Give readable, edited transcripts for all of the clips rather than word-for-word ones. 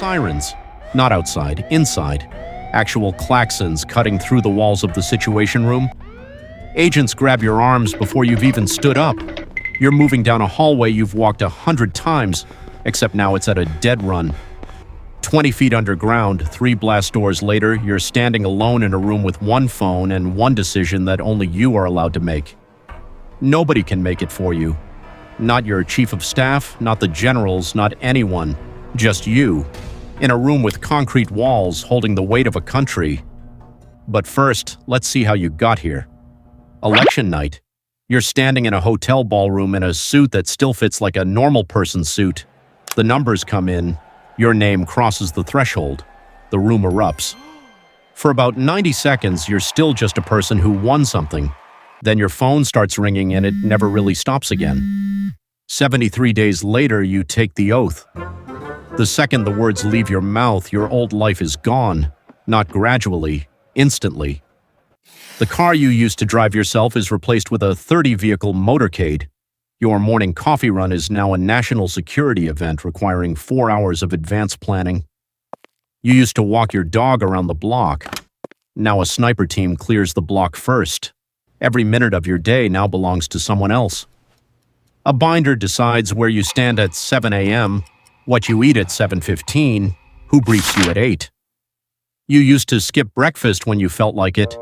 Sirens. Not outside, inside. Actual klaxons cutting through the walls of the Situation Room. Agents grab your arms before you've even stood up. You're moving down a hallway you've walked 100 times, except now it's at a dead run. 20 feet underground, 3 blast doors later, you're standing alone in a room with one phone and one decision that only you are allowed to make. Nobody can make it for you. Not your chief of staff, not the generals, not anyone. Just you. In a room with concrete walls holding the weight of a country. But first, let's see how you got here. Election night. You're standing in a hotel ballroom in a suit that still fits like a normal person's suit. The numbers come in. Your name crosses the threshold. The room erupts. For about 90 seconds, you're still just a person who won something. Then your phone starts ringing and it never really stops again. 73 days later, you take the oath. The second the words leave your mouth, your old life is gone. Not gradually, instantly. The car you used to drive yourself is replaced with a 30-vehicle motorcade. Your morning coffee run is now a national security event requiring 4 hours of advanced planning. You used to walk your dog around the block. Now a sniper team clears the block first. Every minute of your day now belongs to someone else. A binder decides where you stand at 7 a.m., what you eat at 7:15, who briefs you at 8. You used to skip breakfast when you felt like it.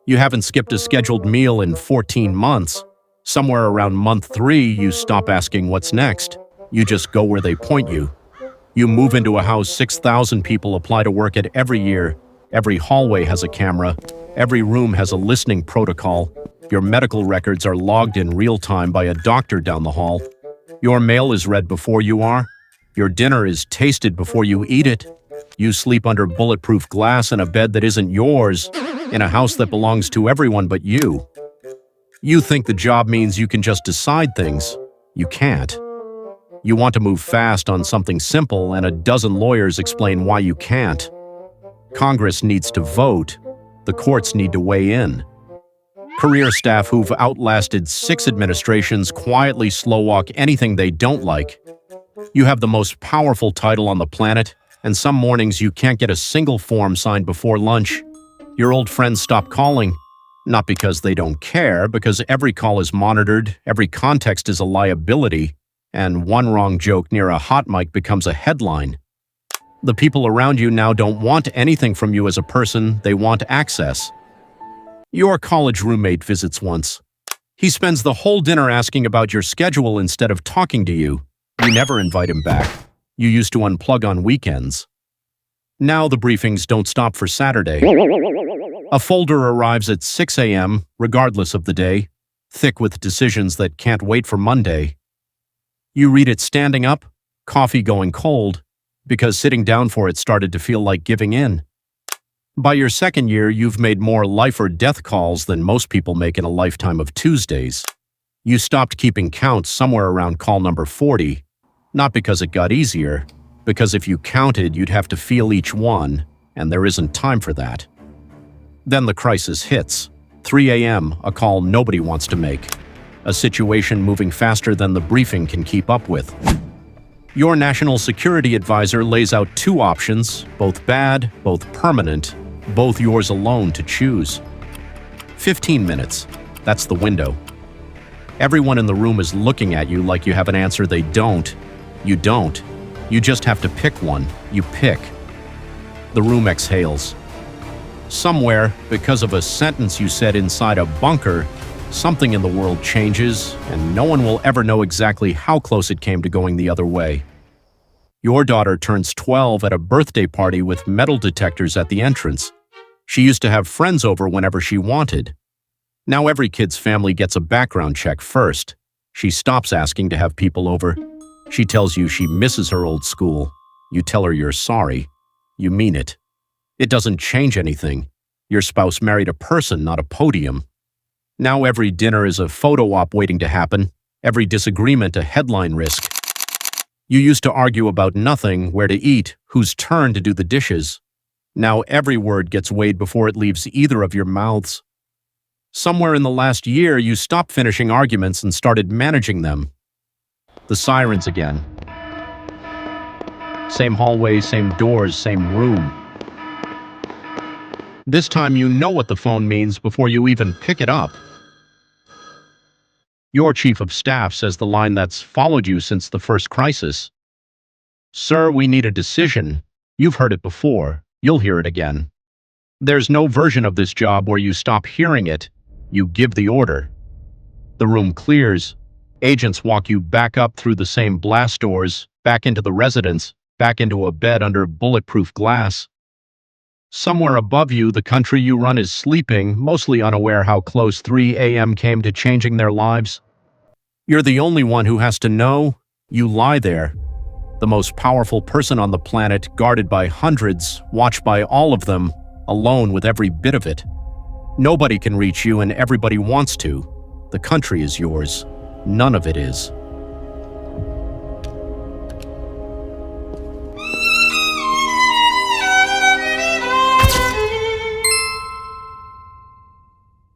You haven't skipped a scheduled meal in 14 months. Somewhere around month 3, you stop asking what's next. You just go where they point you. You move into a house 6,000 people apply to work at every year. Every hallway has a camera. Every room has a listening protocol. Your medical records are logged in real time by a doctor down the hall. Your mail is read before you are. Your dinner is tasted before you eat it. You sleep under bulletproof glass in a bed that isn't yours, in a house that belongs to everyone but you. You think the job means you can just decide things. You can't. You want to move fast on something simple, and a dozen lawyers explain why you can't. Congress needs to vote. The courts need to weigh in. Career staff who've outlasted 6 administrations quietly slow-walk anything they don't like. You have the most powerful title on the planet, and some mornings you can't get a single form signed before lunch. Your old friends stop calling, not because they don't care, because every call is monitored, every context is a liability, and one wrong joke near a hot mic becomes a headline. The people around you now don't want anything from you as a person, they want access. Your college roommate visits once. He spends the whole dinner asking about your schedule instead of talking to you. You never invite him back. You used to unplug on weekends. Now the briefings don't stop for Saturday. A folder arrives at 6 a.m., regardless of the day, thick with decisions that can't wait for Monday. You read it standing up, coffee going cold, because sitting down for it started to feel like giving in. By your second year, you've made more life or death calls than most people make in a lifetime of Tuesdays. You stopped keeping counts somewhere around call number 40, not because it got easier, because if you counted, you'd have to feel each one, and there isn't time for that. Then the crisis hits. 3 a.m., a call nobody wants to make. A situation moving faster than the briefing can keep up with. Your national security advisor lays out 2 options, both bad, both permanent, both yours alone to choose. 15 minutes. That's the window. Everyone in the room is looking at you like you have an answer they don't. You don't. You just have to pick one. You pick. The room exhales. Somewhere, because of a sentence you said inside a bunker, something in the world changes, and no one will ever know exactly how close it came to going the other way. Your daughter turns 12 at a birthday party with metal detectors at the entrance. She used to have friends over whenever she wanted. Now every kid's family gets a background check first. She stops asking to have people over. She tells you she misses her old school. You tell her you're sorry. You mean it. It doesn't change anything. Your spouse married a person, not a podium. Now every dinner is a photo op waiting to happen, every disagreement a headline risk. You used to argue about nothing, where to eat, whose turn to do the dishes. Now every word gets weighed before it leaves either of your mouths. Somewhere in the last year, you stopped finishing arguments and started managing them. The sirens again. Same hallway, same doors, same room. This time you know what the phone means before you even pick it up. Your chief of staff says the line that's followed you since the first crisis. Sir, we need a decision. You've heard it before. You'll hear it again. There's no version of this job where you stop hearing it. You give the order. The room clears. Agents walk you back up through the same blast doors, back into the residence, back into a bed under bulletproof glass. Somewhere above you, the country you run is sleeping, mostly unaware how close 3 a.m. came to changing their lives. You're the only one who has to know. You lie there. The most powerful person on the planet, guarded by hundreds, watched by all of them, alone with every bit of it. Nobody can reach you and everybody wants to. The country is yours. None of it is.